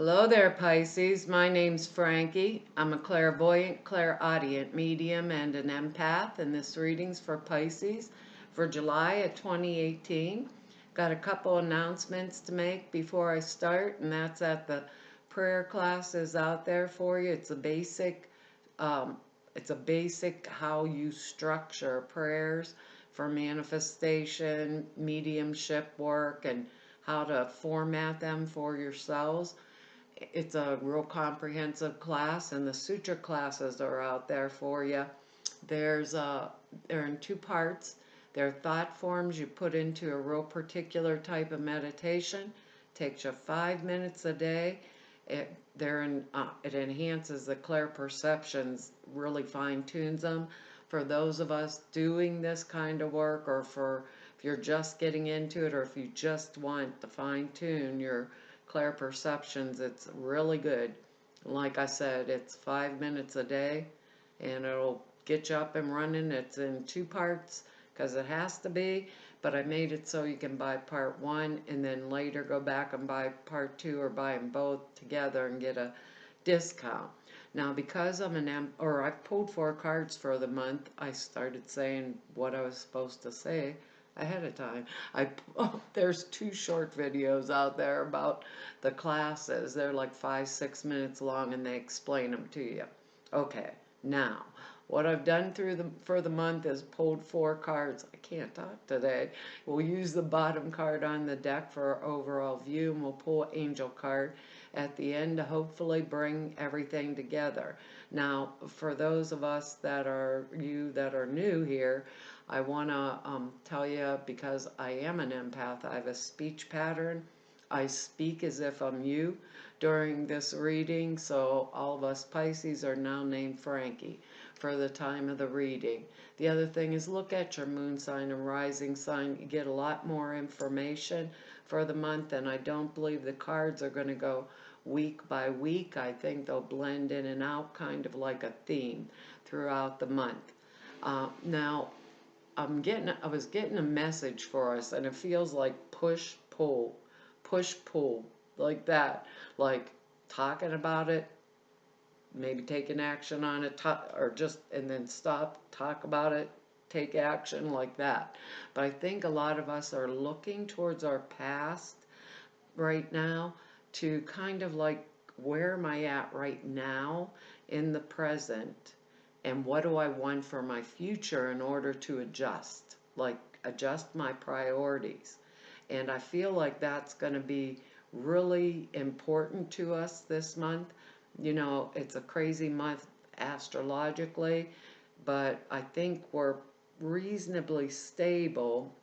Hello there, Pisces. My name's Frankie. I'm a clairvoyant, clairaudient medium, and an empath, and this reading's for Pisces for July of 2018. Got a couple announcements to make before I start, and that's that the prayer class is out there for you. Um, it's a basic how you structure prayers for manifestation, mediumship work, and how to format them for yourselves. It's a real comprehensive class, and the sutra classes are out there for you. There's they're in two parts. They're thought forms you put into a real particular type of meditation. Takes you 5 minutes a day. It enhances the clear perceptions, really fine tunes them. For those of us doing this kind of work, or for if you're just getting into it, or if you just want to fine tune your clear perceptions, it's really good. Like I said, it's 5 minutes a day, and it'll get you up and running. It's in two parts because it has to be, but I made it so you can buy part one and then later go back and buy part two, or buy them both together and get a discount. Now, because I've pulled 4 cards for the month, I started saying what I was supposed to say ahead of time. There's 2 short videos out there about the classes. They're like 5-6 minutes long, and they explain them to you. Okay, now what I've done for the month is pulled 4 cards. I can't talk today. We'll use the bottom card on the deck for our overall view, and we'll pull an angel card at the end to hopefully bring everything together. Now, for those of us that are new here, I want to tell you, because I am an empath, I have a speech pattern. I speak as if I'm you during this reading, so all of us Pisces are now named Frankie for the time of the reading. The other thing is, look at your moon sign and rising sign. You get a lot more information for the month, and I don't believe the cards are going to go week by week. I think they'll blend in and out, kind of like a theme throughout the month. Now, I was getting a message for us, and it feels like push pull, like that, like talking about it, maybe taking action on it, or just and then stop, talk about it, take action, like that. But I think a lot of us are looking towards our past right now to kind of like, where am I at right now in the present, and what do I want for my future in order to adjust my priorities. And I feel like that's going to be really important to us this month. It's a crazy month astrologically, but I think we're reasonably stable.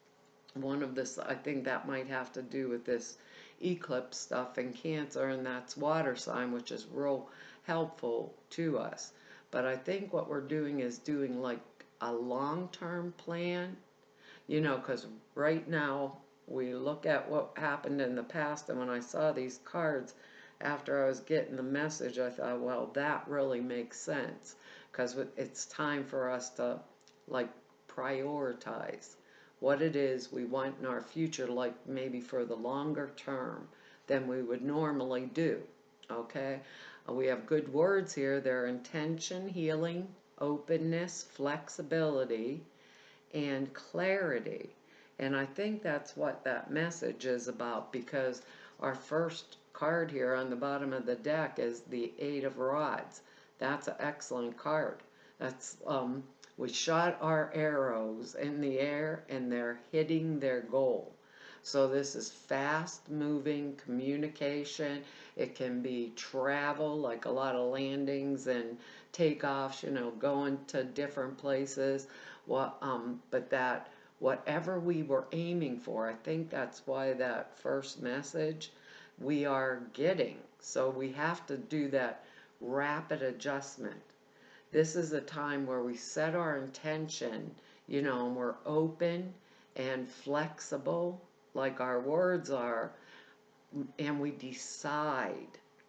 I think that might have to do with this eclipse stuff in Cancer, and that's water sign, which is real helpful to us. But I think what we're doing is doing like a long-term plan, because right now we look at what happened in the past, and when I saw these cards after I was getting the message, I thought, well, that really makes sense, because it's time for us to like prioritize what it is we want in our future, like maybe for the longer term than we would normally do. Okay? We have good words here. They're intention, healing, openness, flexibility, and clarity. And I think that's what that message is about, because our first card here on the bottom of the deck is the 8 of Rods. That's an excellent card. That's we shot our arrows in the air, and they're hitting their goal. So this is fast moving communication. It can be travel, like a lot of landings and takeoffs, going to different places. But that whatever we were aiming for, I think that's why that first message we are getting. So we have to do that rapid adjustment. This is a time where we set our intention, and we're open and flexible, like our words are, and we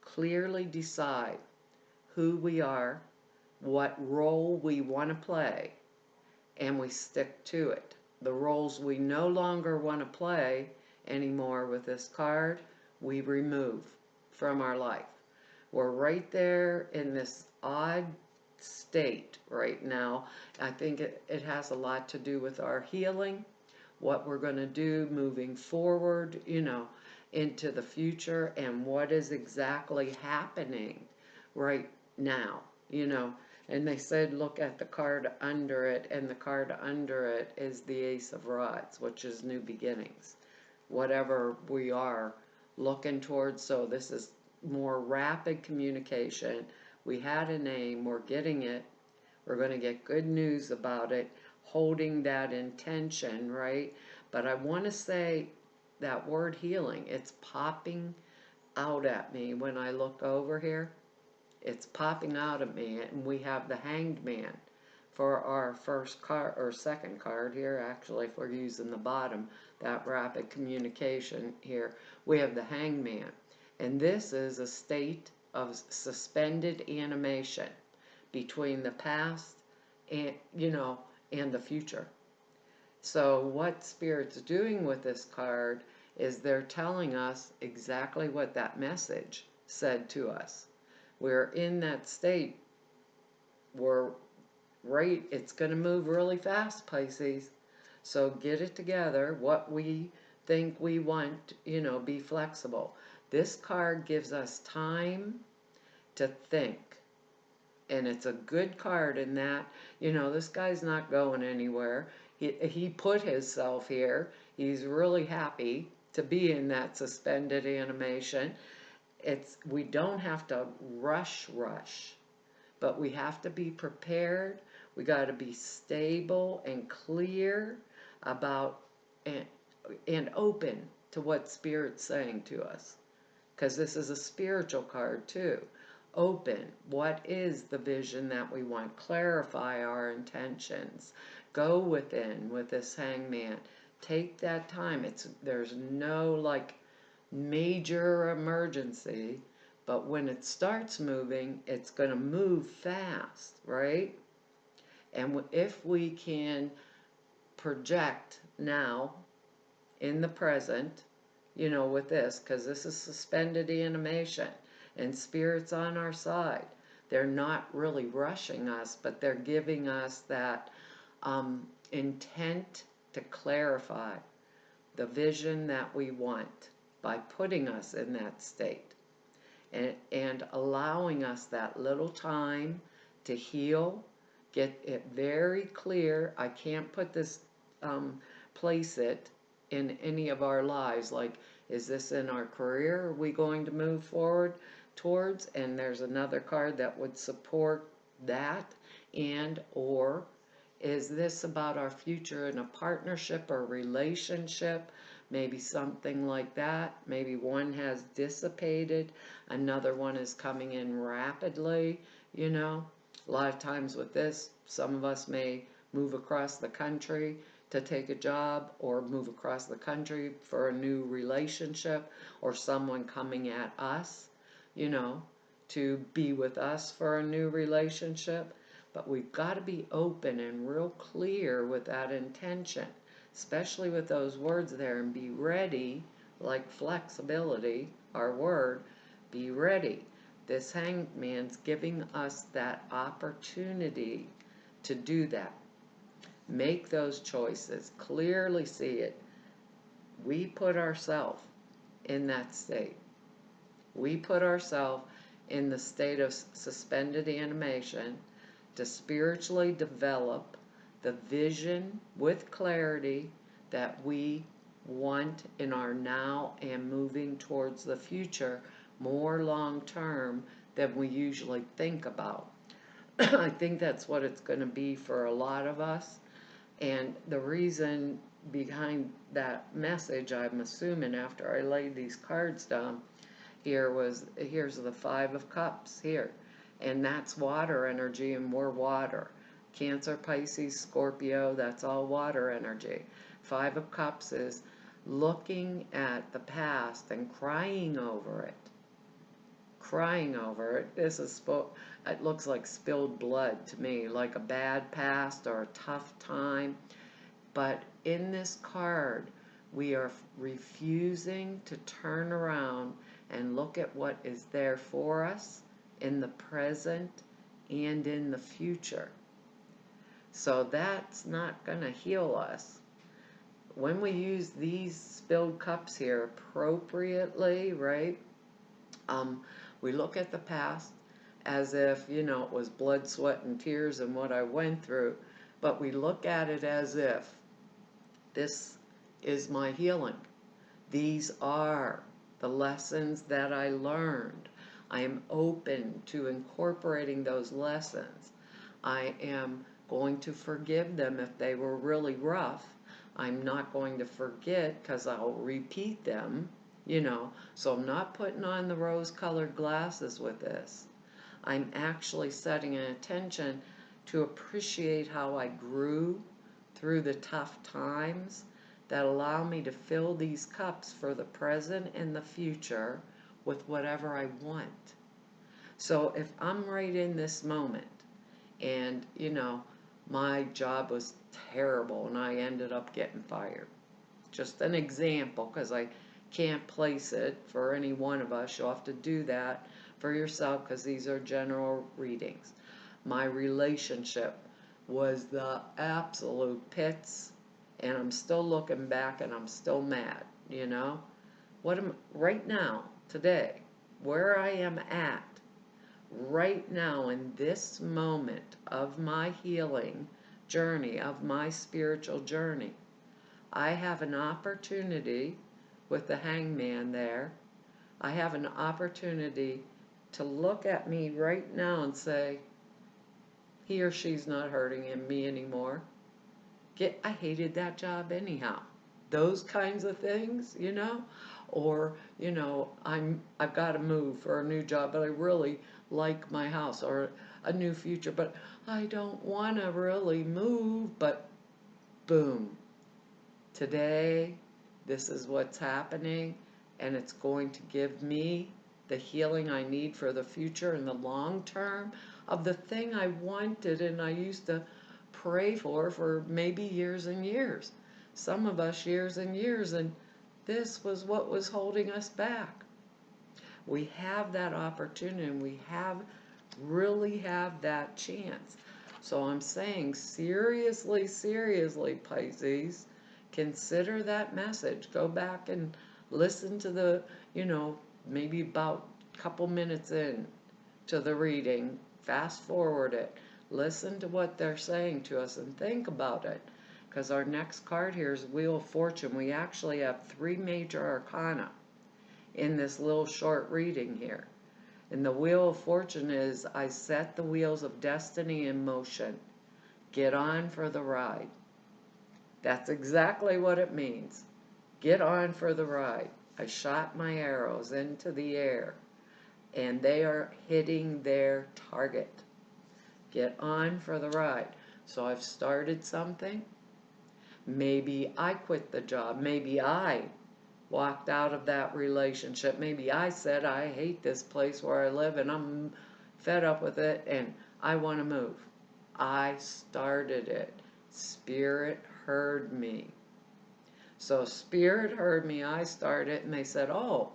clearly decide who we are, what role we want to play, and we stick to it. The roles we no longer want to play anymore with this card, we remove from our life. We're right there in this odd state right now. I think it has a lot to do with our healing, what we're going to do moving forward, into the future, and what is exactly happening right now, And they said, look at the card under it, and the card under it is the Ace of Rods, which is new beginnings. Whatever we are looking towards, so this is more rapid communication. We had a name, we're getting it, we're going to get good news about it, holding that intention, right? But I want to say that word healing, it's popping out at me when I look over here. It's popping out at me, and we have the Hanged Man for our first card, or second card here, actually, if we're using the bottom, that rapid communication here. We have the Hangman, and this is a state of suspended animation between the past and, and the future. So what Spirit's doing with this card is they're telling us exactly what that message said to us. We're in that state. We're right. It's going to move really fast, Pisces. So get it together. What we think we want, be flexible. This card gives us time to think. And it's a good card in that, this guy's not going anywhere. He put himself here. He's really happy to be in that suspended animation. We don't have to rush, but we have to be prepared. We got to be stable and clear about and open to what Spirit's saying to us. Because this is a spiritual card too. Open. What is the vision that we want? Clarify our intentions. Go within with this Hangman. Take that time. There's no major emergency, but when it starts moving, it's going to move fast, right? And if we can project now in the present, with this, because this is suspended animation, and Spirit's on our side. They're not really rushing us, but they're giving us that intent to clarify the vision that we want by putting us in that state and allowing us that little time to heal, get it very clear. I can't put this, place it in any of our lives, is this in our career? Are we going to move forward towards? And there's another card that would support that. Or is this about our future in a partnership or relationship? Maybe something like that. Maybe one has dissipated, another one is coming in rapidly, A lot of times with this, some of us may move across the country to take a job, or move across the country for a new relationship, or someone coming at us, to be with us for a new relationship. But we've got to be open and real clear with that intention, especially with those words there, and be ready, like flexibility, our word, be ready. This Hangman's giving us that opportunity to do that. Make those choices. Clearly see it. We put ourselves in that state. We put ourselves in the state of suspended animation to spiritually develop the vision with clarity that we want in our now and moving towards the future more long term than we usually think about. I think that's what it's going to be for a lot of us. And the reason behind that message, I'm assuming after I laid these cards down here, here's the Five of Cups here. And that's water energy, and we're water. Cancer, Pisces, Scorpio, that's all water energy. Five of Cups is looking at the past and crying over it. Crying over it. It looks like spilled blood to me, like a bad past or a tough time. But in this card, we are refusing to turn around and look at what is there for us in the present and in the future. So that's not going to heal us. When we use these spilled cups here appropriately, right? We look at the past as if, it was blood, sweat, and tears and what I went through, but we look at it as if this is my healing. These are the lessons that I learned. I am open to incorporating those lessons. I am going to forgive them if they were really rough. I'm not going to forget because I'll repeat them, So I'm not putting on the rose-colored glasses with this. I'm actually setting an intention to appreciate how I grew through the tough times that allow me to fill these cups for the present and the future with whatever I want. So if I'm right in this moment and, my job was terrible and I ended up getting fired. Just an example, because I can't place it for any one of us. You'll have to do that for yourself because these are general readings. My relationship was the absolute pits, and I'm still looking back and I'm still mad, right now, today, where I am at, right now in this moment of my healing journey, of my spiritual journey, I have an opportunity with the Hangman there. I have an opportunity to look at me right now and say, he or she's not hurting me anymore. I hated that job anyhow. Those kinds of things, or, I've got to move for a new job, but I really like my house, or a new future, but I don't want to really move, but boom. Today, this is what's happening, and it's going to give me the healing I need for the future and the long term of the thing I wanted and I used to pray for maybe years and years. Some of us years and years, and this was what was holding us back. We have that opportunity, and we really have that chance. So I'm saying, seriously, Pisces, consider that message. Go back and listen to the, maybe about a couple minutes in to the reading, fast forward it, listen to what they're saying to us and think about it. Because our next card here is Wheel of Fortune. We actually have 3 major arcana in this little short reading here. And the Wheel of Fortune is, I set the wheels of destiny in motion. Get on for the ride. That's exactly what it means. Get on for the ride. I shot my arrows into the air, and they are hitting their target. Get on for the ride. So I've started something. Maybe I quit the job. Maybe I walked out of that relationship. Maybe I said, I hate this place where I live and I'm fed up with it and I want to move. I started it. Spirit heard me. So Spirit heard me, I started, and they said, oh,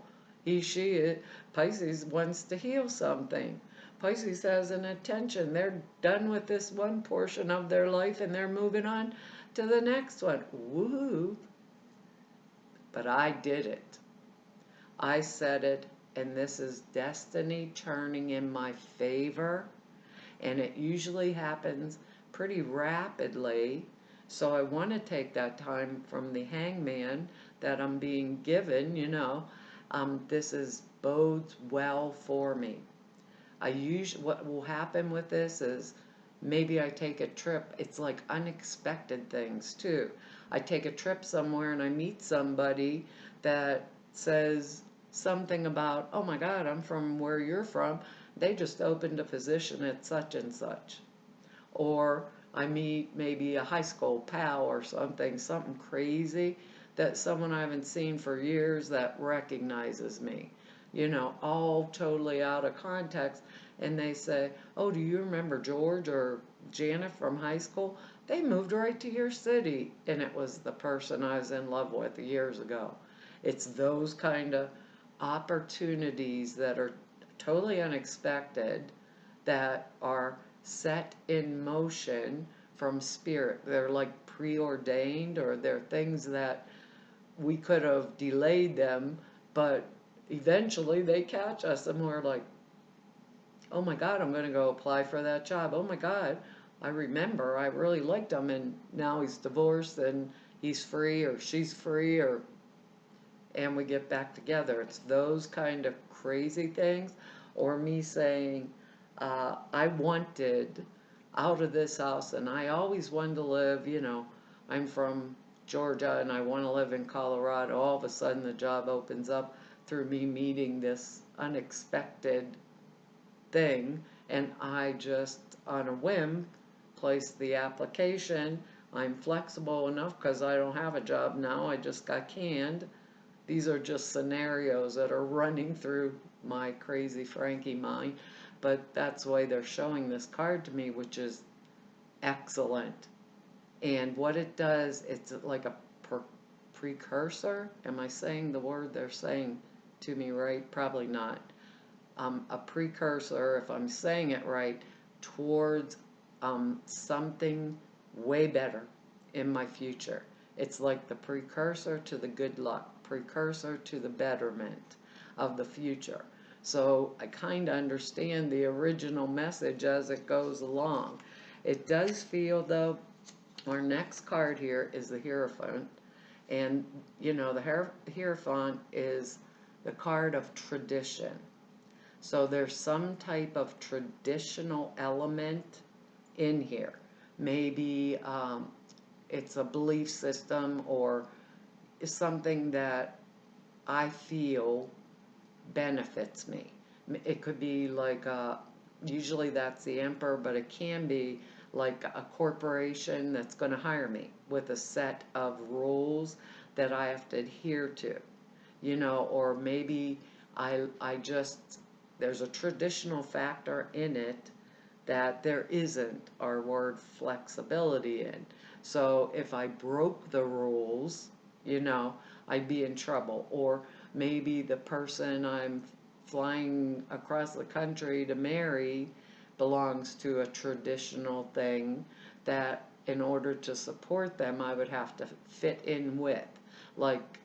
Pisces wants to heal something. Pisces has an intention. They're done with this one portion of their life and they're moving on to the next one. Woo! But I did it. I said it, and this is destiny turning in my favor, and it usually happens pretty rapidly. So I want to take that time from the Hangman that I'm being given, this bodes well for me. What will happen with this is maybe I take a trip. It's like unexpected things too. I take a trip somewhere and I meet somebody that says something about, oh my God, I'm from where you're from. They just opened a position at such and such. Or I meet maybe a high school pal or something crazy that someone I haven't seen for years that recognizes me, all totally out of context. And they say, oh, do you remember George or Janet from high school? They moved right to your city. And it was the person I was in love with years ago. It's those kind of opportunities that are totally unexpected, that are set in motion from spirit. They're like preordained, or they're things that we could have delayed them, but eventually they catch us and we're like, oh my God, I'm going to go apply for that job. Oh my God, I remember I really liked him and now he's divorced and he's free or she's free, or and we get back together. It's those kind of crazy things. Or me saying, I wanted out of this house and I always wanted to live, I'm from Georgia and I want to live in Colorado. All of a sudden the job opens up through me meeting this unexpected thing, and I just, on a whim, placed the application. I'm flexible enough because I don't have a job now, I just got canned. These are just scenarios that are running through my crazy Frankie mind, but that's why they're showing this card to me, which is excellent. And what it does, it's like a precursor. Am I saying the word they're saying to me right? Probably not. A precursor, if I'm saying it right, towards something way better in my future. It's like the precursor to the good luck, precursor to the betterment of the future. So I kind of understand the original message as it goes along. It does feel, though, our next card here is the Hierophant. And, the Hierophant is the card of tradition. So there's some type of traditional element in here. Maybe it's a belief system or something that I feel benefits me. It could be like, usually that's the emperor, but it can be like a corporation that's going to hire me with a set of rules that I have to adhere to, or maybe I just, there's a traditional factor in it that there isn't our word flexibility in. So if I broke the rules, I'd be in trouble. Or maybe the person I'm flying across the country to marry belongs to a traditional thing that in order to support them I would have to fit in with. Like,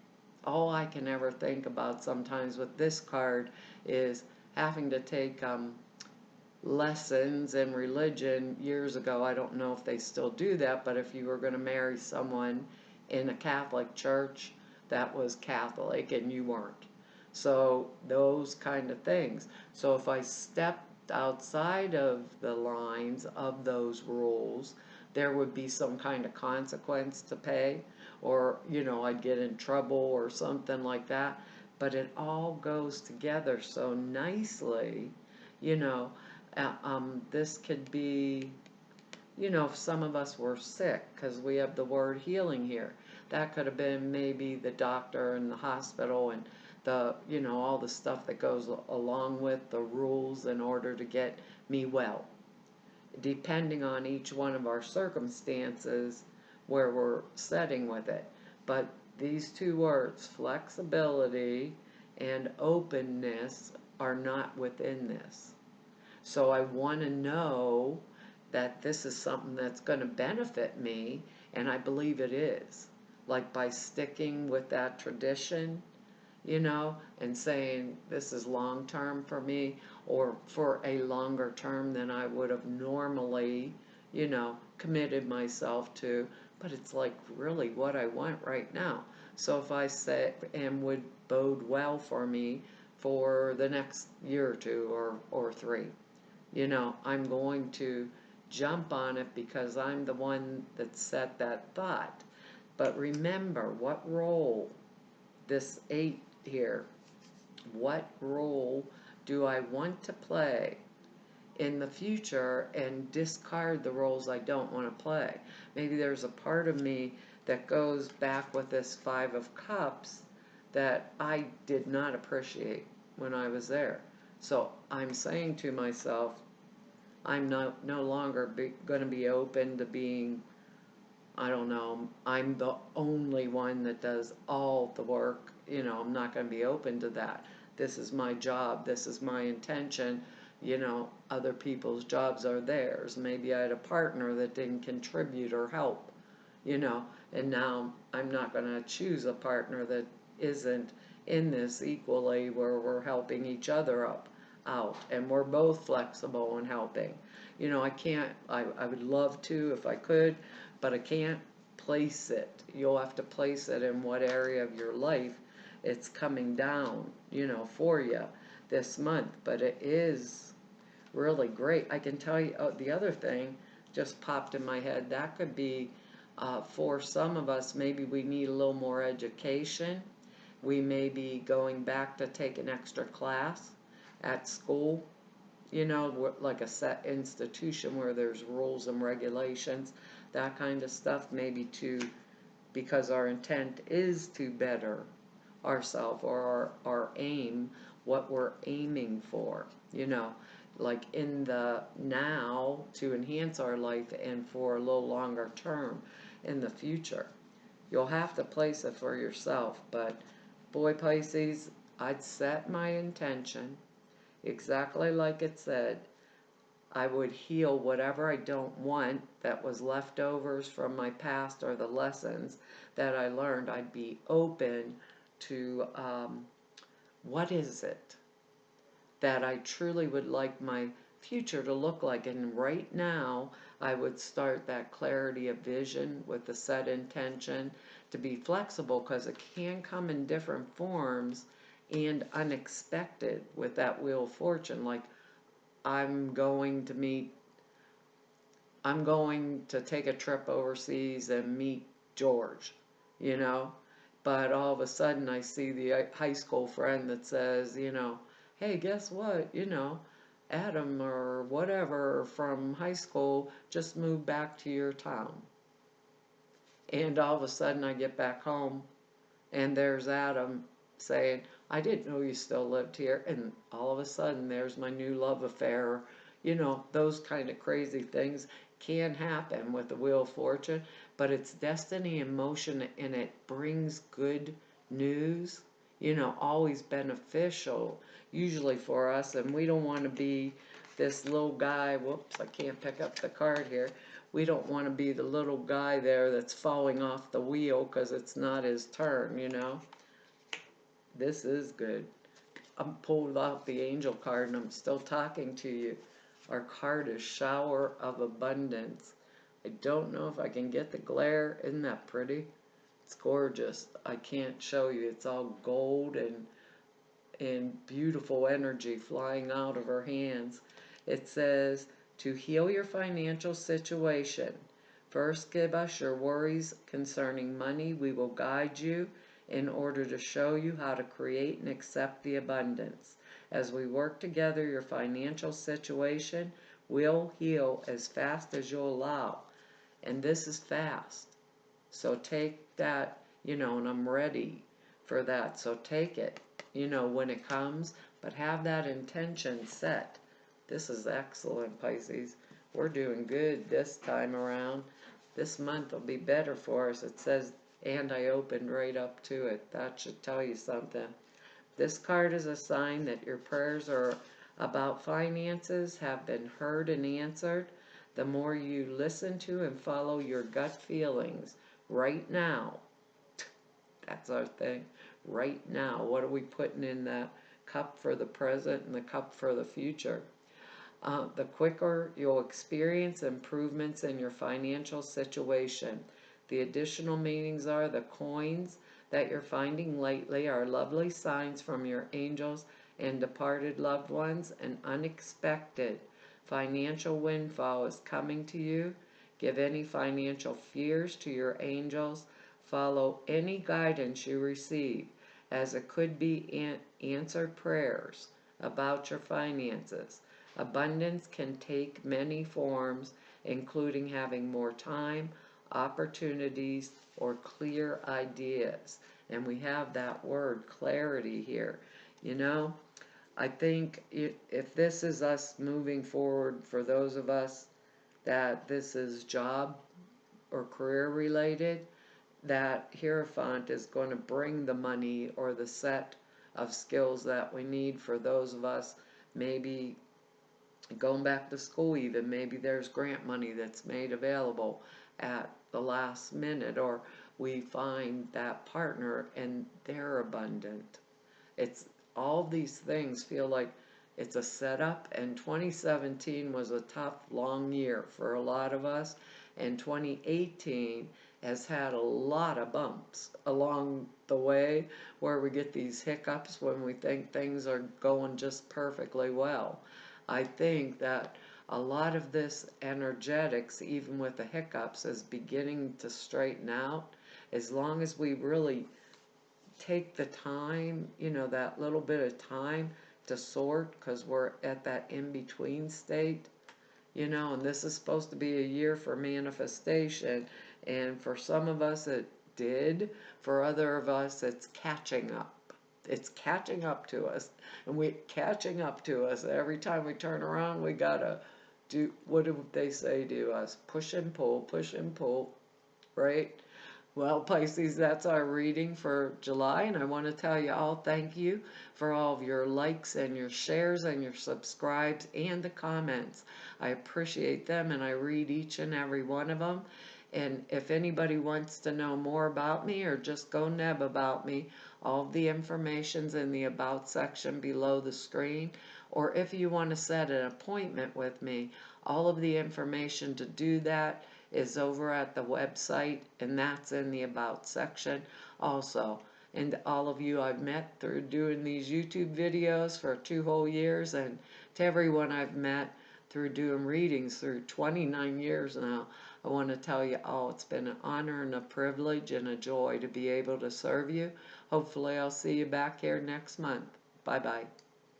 all I can ever think about sometimes with this card is having to take lessons in religion years ago. I don't know if they still do that, but if you were going to marry someone in a Catholic church, that was Catholic and you weren't. So those kind of things. So if I stepped outside of the lines of those rules, there would be some kind of consequence to pay, or, I'd get in trouble or something like that. But it all goes together so nicely, you know. This could be, if some of us were sick, because we have the word healing here, that could have been maybe the doctor and the hospital and the, all the stuff that goes along with the rules in order to get me well, depending on each one of our circumstances where we're setting with it. But these two words, flexibility and openness, are not within this. So I want to know that this is something that's going to benefit me, and I believe it is. Like by sticking with that tradition, and saying this is long term for me, or for a longer term than I would have normally, committed myself to. But it's like really what I want right now. So if I say, and would bode well for me for the next year or two or three, I'm going to jump on it because I'm the one that set that thought. But remember what role, this 8 here, what role do I want to play in the future and discard the roles I don't want to play? Maybe there's a part of me that goes back with this 5 of Cups that I did not appreciate when I was there. So I'm saying to myself, I'm no longer going to be open to being, I don't know, I'm the only one that does all the work. I'm not going to be open to that. this is my job, this is my intention. Other people's jobs are theirs. Maybe I had a partner that didn't contribute or help, you know, and now I'm not going to choose a partner that isn't in this equally, where we're helping each other out and we're both flexible in helping. I would love to if I could, but I can't place it. You'll have to place it in what area of your life it's coming down, for you this month. But it is really great. I can tell you, the other thing just popped in my head. That could be, for some of us, maybe we need a little more education. We may be going back to take an extra class at school, like a set institution where there's rules and regulations, that kind of stuff, maybe because our intent is to better ourselves, or our aim, what we're aiming for, like in the now, to enhance our life, and for a little longer term in the future. You'll have to place it for yourself, but boy, Pisces, I'd set my intention exactly like it said. I would heal whatever I don't want that was leftovers from my past, or the lessons that I learned. I'd be open to, what is it that I truly would like my future to look like. And right now, I would start that clarity of vision with the set intention to be flexible, because it can come in different forms and unexpected with that Wheel of Fortune. Like, I'm going to take a trip overseas and meet George, you know? But all of a sudden I see the high school friend that says, hey, guess what? Adam or whatever from high school just moved back to your town. And all of a sudden I get back home and there's Adam saying, I didn't know you still lived here. And all of a sudden there's my new love affair. Those kind of crazy things can happen with the Wheel of Fortune, but it's destiny in motion, and it brings good news, always beneficial, usually for us. And we don't want to be this little guy, whoops, I can't pick up the card here. We don't want to be the little guy there that's falling off the wheel because it's not his turn, This is good. I'm pulled out the angel card and I'm still talking to you. Our card is Shower of Abundance. I don't know if I can get the glare. Isn't that pretty? It's gorgeous. I can't show you. It's all gold and beautiful energy flying out of her hands. It says, to heal your financial situation, first give us your worries concerning money. We will guide you in order to show you how to create and accept the abundance. As we work together, your financial situation will heal as fast as you'll allow. And this is fast. So take that, and I'm ready for that. So take it, when it comes, but have that intention set. This is excellent, Pisces. We're doing good this time around. This month will be better for us. It says, and I opened right up to it. That should tell you something. This card is a sign that your prayers are about finances have been heard and answered. The more you listen to and follow your gut feelings right now, that's our thing. Right now, what are we putting in that cup for the present and the cup for the future? The quicker you'll experience improvements in your financial situation. The additional meanings are the coins that you're finding lately are lovely signs from your angels and departed loved ones. An unexpected financial windfall is coming to you. Give any financial fears to your angels. Follow any guidance you receive, as it could be answered prayers about your finances. Abundance can take many forms, including having more time, opportunities, or clear ideas. And we have that word clarity here. I think if this is us moving forward, for those of us that this is job or career related, that Hierophant is going to bring the money or the set of skills that we need for those of us maybe going back to school. Even maybe there's grant money that's made available at the last minute, or we find that partner and they're abundant. It's all these things feel like it's a setup, and 2017 was a tough, long year for a lot of us, and 2018 has had a lot of bumps along the way where we get these hiccups when we think things are going just perfectly well. I think that a lot of this energetics, even with the hiccups, is beginning to straighten out as long as we really take the time, that little bit of time to sort, because we're at that in-between state, and this is supposed to be a year for manifestation, and for some of us it did, for other of us it's catching up. It's catching up to us, and catching up to us every time we turn around. We gotta do, what do they say to us? Push and pull, right? Well, Pisces, that's our reading for July, and I want to tell you all thank you for all of your likes and your shares and your subscribes and the comments. I appreciate them, and I read each and every one of them. And if anybody wants to know more about me or just go neb about me, all of the information's in the About section below the screen. Or if you want to set an appointment with me, all of the information to do that is over at the website, and that's in the About section also. And all of you I've met through doing these YouTube videos for 2 whole years, and to everyone I've met through doing readings through 29 years now, I want to tell you all it's been an honor and a privilege and a joy to be able to serve you. Hopefully I'll see you back here next month. Bye-bye.